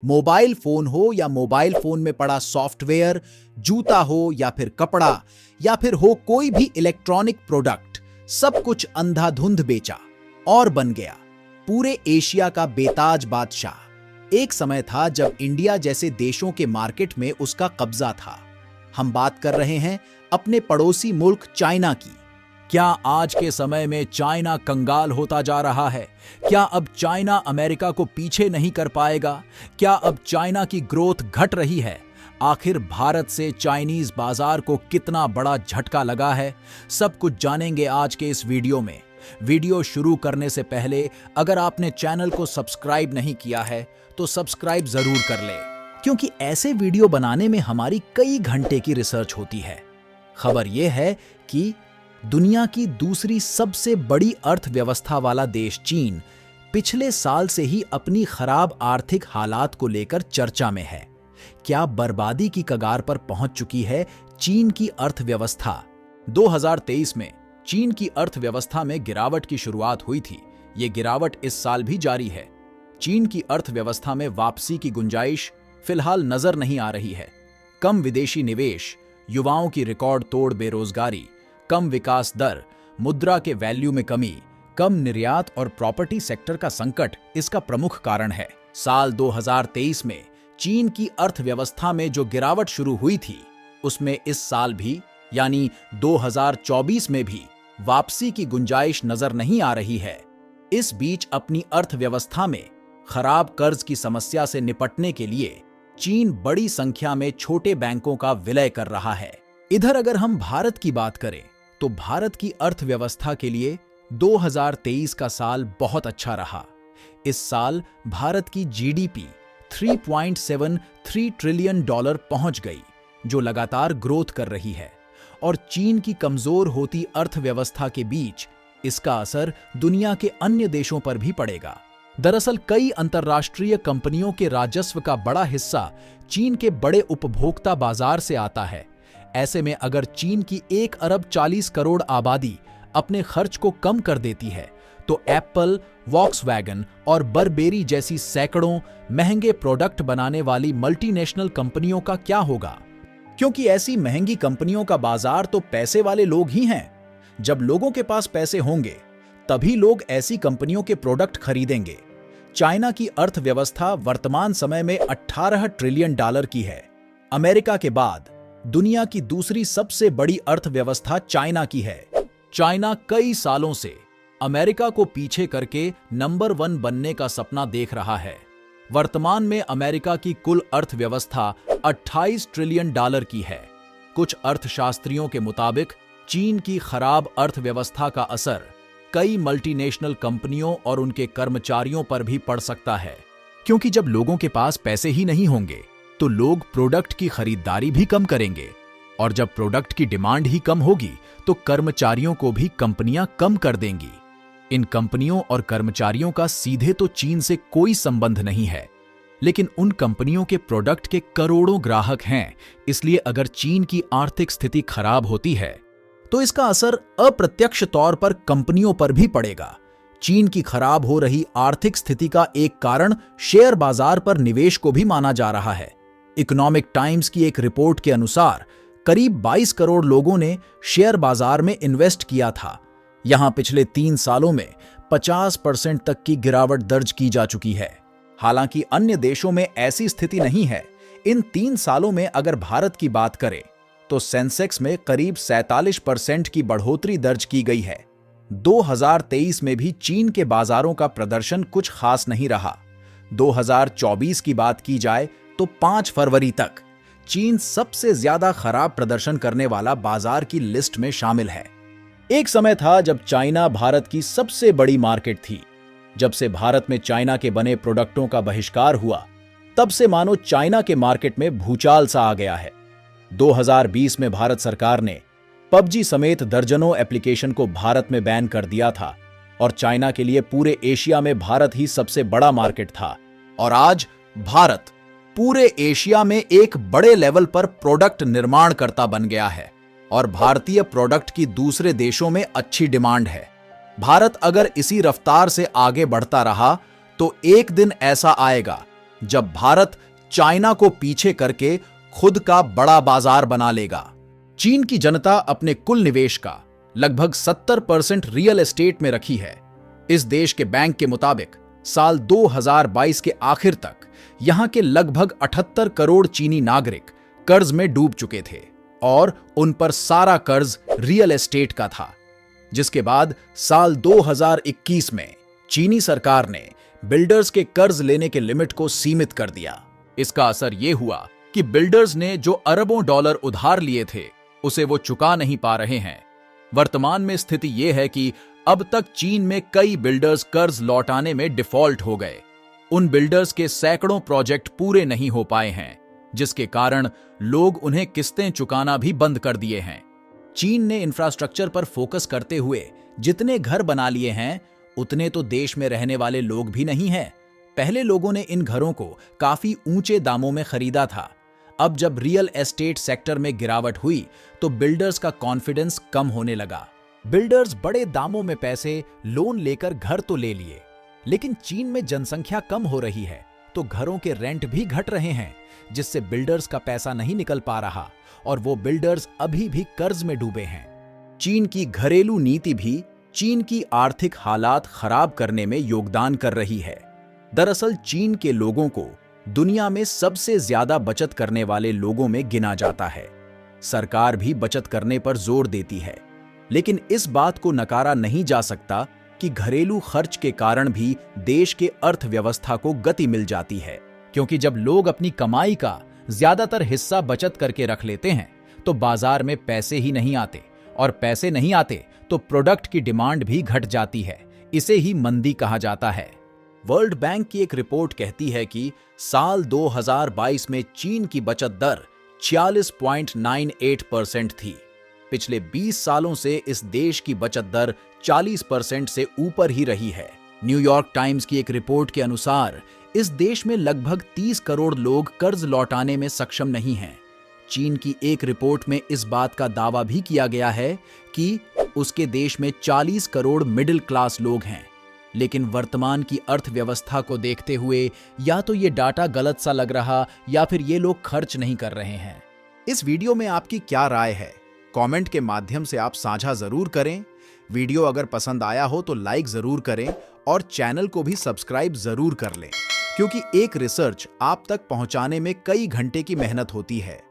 Mobile phone हो या mobile phone में पड़ा सॉफ्टवेयर, जूता हो या फिर कपड़ा, या फिर हो कोई भी इलेक्ट्रॉनिक प्रोडक्ट, सब कुछ अंधाधुंध बेचा और बन गया पूरे एशिया का बेताज बादशाह। एक समय था जब इंडिया जैसे देशों के मार्केट में उसका कब्जा था। हम बात कर रहे हैं अपने पड़ोसी मुल्क चाइना की। क्या आज के समय में चाइना कंगाल होता जा रहा है? क्या अब चाइना अमेरिका को पीछे नहीं कर पाएगा? क्या अब चाइना की ग्रोथ घट रही है? आखिर भारत से चाइनीज बाजार को कितना बड़ा झटका लगा है? सब कुछ जानेंगे आज के इस वीडियो में। वीडियो शुरू करने से पहले अगर आपने चैनल को सब्सक्राइब नहीं किया है तो सब्सक्राइब जरूर कर ले, क्योंकि ऐसे वीडियो बनाने में हमारी कई घंटे की रिसर्च होती है। खबर यह है कि दुनिया की दूसरी सबसे बड़ी अर्थव्यवस्था वाला देश चीन पिछले साल से ही अपनी खराब आर्थिक हालात को लेकर चर्चा में है। क्या बर्बादी की कगार पर पहुंच चुकी है चीन की अर्थव्यवस्था? 2023 में चीन की अर्थव्यवस्था में गिरावट की शुरुआत हुई थी। ये गिरावट इस साल भी जारी है। चीन की अर्थव्यवस्था में वापसी की गुंजाइश फिलहाल नजर नहीं आ रही है। कम विदेशी निवेश, युवाओं की रिकॉर्ड तोड़ बेरोजगारी, कम विकास दर, मुद्रा के वैल्यू में कमी, कम निर्यात और प्रॉपर्टी सेक्टर का संकट इसका प्रमुख कारण है। साल 2023 में चीन की अर्थव्यवस्था में जो गिरावट शुरू हुई थी, उसमें इस साल भी यानी 2024 में भी वापसी की गुंजाइश नजर नहीं आ रही है। इस बीच अपनी अर्थव्यवस्था में खराब कर्ज की समस्या से निपटने के लिए चीन बड़ी संख्या में छोटे बैंकों का विलय कर रहा है। इधर अगर हम भारत की बात करें तो भारत की अर्थव्यवस्था के लिए 2023 का साल बहुत अच्छा रहा। इस साल भारत की जीडीपी 3.73 ट्रिलियन डॉलर पहुंच गई, जो लगातार ग्रोथ कर रही है। और चीन की कमजोर होती अर्थव्यवस्था के बीच इसका असर दुनिया के अन्य देशों पर भी पड़ेगा। दरअसल कई अंतर्राष्ट्रीय कंपनियों के राजस्व का बड़ा हिस्सा चीन के बड़े उपभोक्ता बाजार से आता है। ऐसे में अगर चीन की 1 अरब 40 करोड़ आबादी अपने खर्च को कम कर देती है तो एप्पल, वॉक्सवैगन और बरबेरी जैसी सैकड़ों महंगे प्रोडक्ट बनाने वाली मल्टीनेशनल कंपनियों का क्या होगा? क्योंकि ऐसी महंगी कंपनियों का बाजार तो पैसे वाले लोग ही हैं। जब लोगों के पास पैसे होंगे तभी लोग ऐसी कंपनियों के प्रोडक्ट खरीदेंगे। चाइना की अर्थव्यवस्था वर्तमान समय में 18 ट्रिलियन डॉलर की है। अमेरिका के बाद दुनिया की दूसरी सबसे बड़ी अर्थव्यवस्था चाइना की है। चाइना कई सालों से अमेरिका को पीछे करके नंबर 1 बनने का सपना देख रहा है। वर्तमान में अमेरिका की कुल अर्थव्यवस्था 28 ट्रिलियन डॉलर की है। कुछ अर्थशास्त्रियों के मुताबिक चीन की खराब अर्थव्यवस्था का असर कई मल्टीनेशनल कंपनियों और उनके कर्मचारियों पर भी पड़ सकता है, क्योंकि जब लोगों के पास पैसे ही नहीं होंगे तो लोग प्रोडक्ट की खरीदारी भी कम करेंगे, और जब प्रोडक्ट की डिमांड ही कम होगी तो कर्मचारियों को भी कंपनियां कम कर देंगी। इन कंपनियों और कर्मचारियों का सीधे तो चीन से कोई संबंध नहीं है, लेकिन उन कंपनियों के प्रोडक्ट के करोड़ों ग्राहक हैं। इसलिए अगर चीन की आर्थिक स्थिति खराब होती है तो इसका असर अप्रत्यक्ष तौर पर कंपनियों पर भी पड़ेगा। चीन की खराब हो रही आर्थिक स्थिति का एक कारण शेयर बाजार पर निवेश को भी माना जा रहा है। इकोनॉमिक टाइम्स की एक रिपोर्ट के अनुसार करीब 22 करोड़ लोगों ने शेयर बाजार में इन्वेस्ट किया था। यहां पिछले 3 सालों में 50% तक की गिरावट दर्ज की जा चुकी है। हालांकि अन्य देशों में ऐसी स्थिति नहीं है। इन 3 सालों में अगर भारत की बात करें तो सेंसेक्स में करीब 47% की बढ़ोतरी दर्ज की गई है। 2023 में भी चीन के बाजारों का प्रदर्शन कुछ खास नहीं रहा। 2024 की बात की जाए तो 5 फरवरी तक चीन सबसे ज्यादा खराब प्रदर्शन करने वाला बाजार की लिस्ट में शामिल है। एक समय था जब चाइना भारत की सबसे बड़ी मार्केट थी। जब से भारत में चाइना के बने प्रोडक्टों का बहिष्कार हुआ, तब से मानो चाइना के मार्केट में भूचाल सा आ गया है। 2020 में भारत सरकार ने पबजी समेत दर्जनों एप्लीकेशन को भारत में बैन कर दिया था, और चाइना के लिए पूरे एशिया में भारत ही सबसे बड़ा मार्केट था। और आज भारत पूरे एशिया में एक बड़े लेवल पर प्रोडक्ट निर्माण करता बन गया है, और भारतीय प्रोडक्ट की दूसरे देशों में अच्छी डिमांड है। भारत अगर इसी रफ्तार से आगे बढ़ता रहा तो एक दिन ऐसा आएगा जब भारत चाइना को पीछे करके खुद का बड़ा बाजार बना लेगा। चीन की जनता अपने कुल निवेश का लगभग 70% रियल एस्टेट में रखी है। इस देश के बैंक के मुताबिक साल 2022 के आखिर तक यहां के लगभग 78 करोड़ चीनी नागरिक कर्ज में डूब चुके थे और उन पर सारा कर्ज रियल एस्टेट का था। जिसके बाद साल 2021 में चीनी सरकार ने बिल्डर्स के कर्ज लेने के लिमिट को सीमित कर दिया। इसका असर यह हुआ कि बिल्डर्स ने जो अरबों डॉलर उधार लिए थे उसे वो चुका नहीं पा रहे हैं। वर्तमान में स्थिति यह है कि अब तक चीन में कई बिल्डर्स कर्ज लौटाने में डिफॉल्ट हो गए। उन बिल्डर्स के सैकड़ों प्रोजेक्ट पूरे नहीं हो पाए हैं, जिसके कारण लोग उन्हें किस्तें चुकाना भी बंद कर दिए हैं। चीन ने इंफ्रास्ट्रक्चर पर फोकस करते हुए जितने घर बना लिए हैं उतने तो देश में रहने वाले लोग भी नहीं हैं। पहले लोगों ने इन घरों को काफी ऊंचे दामों में खरीदा था। अब जब रियल एस्टेट सेक्टर में गिरावट हुई तो बिल्डर्स का कॉन्फिडेंस कम होने लगा। बिल्डर्स बड़े दामों में पैसे लोन लेकर घर तो ले लिए, लेकिन चीन में जनसंख्या कम हो रही है तो घरों के रेंट भी घट रहे हैं, जिससे बिल्डर्स का पैसा नहीं निकल पा रहा और वो बिल्डर्स अभी भी कर्ज में डूबे हैं। चीन की घरेलू नीति भी चीन की आर्थिक हालात खराब करने में योगदान कर रही है। दरअसल चीन के लोगों को दुनिया में सबसे ज्यादा बचत करने वाले लोगों में गिना जाता है। सरकार भी बचत करने पर जोर देती है, लेकिन इस बात को नकारा नहीं जा सकता कि घरेलू खर्च के कारण भी देश के अर्थव्यवस्था को गति मिल जाती है, क्योंकि जब लोग अपनी कमाई का ज्यादातर हिस्सा बचत करके रख लेते हैं तो बाजार में पैसे ही नहीं आते, और पैसे नहीं आते तो प्रोडक्ट की डिमांड भी घट जाती है। इसे ही मंदी कहा जाता है। वर्ल्ड बैंक की एक रिपोर्ट कहती है कि साल 2022 में चीन की बचत दर 46.98% थी। पिछले 20 सालों से इस देश की बचत दर 40% से ऊपर ही रही है। न्यूयॉर्क टाइम्स की एक रिपोर्ट के अनुसार इस देश में लगभग 30 करोड़ लोग कर्ज लौटाने में सक्षम नहीं हैं। चीन की एक रिपोर्ट में इस बात का दावा भी किया गया है कि उसके देश में 40 करोड़ मिडिल क्लास लोग हैं। लेकिन वर्तमान की अर्थव्यवस्था को देखते हुए या तो ये डाटा गलत सा लग रहा या फिर ये लोग खर्च नहीं कर रहे हैं। इस वीडियो में आपकी क्या राय है? कमेंट के माध्यम से आप साझा जरूर करें। वीडियो अगर पसंद आया हो तो लाइक जरूर करें और चैनल को भी सब्सक्राइब जरूर कर लें, क्योंकि एक रिसर्च आप तक पहुंचाने में कई घंटे की मेहनत होती है।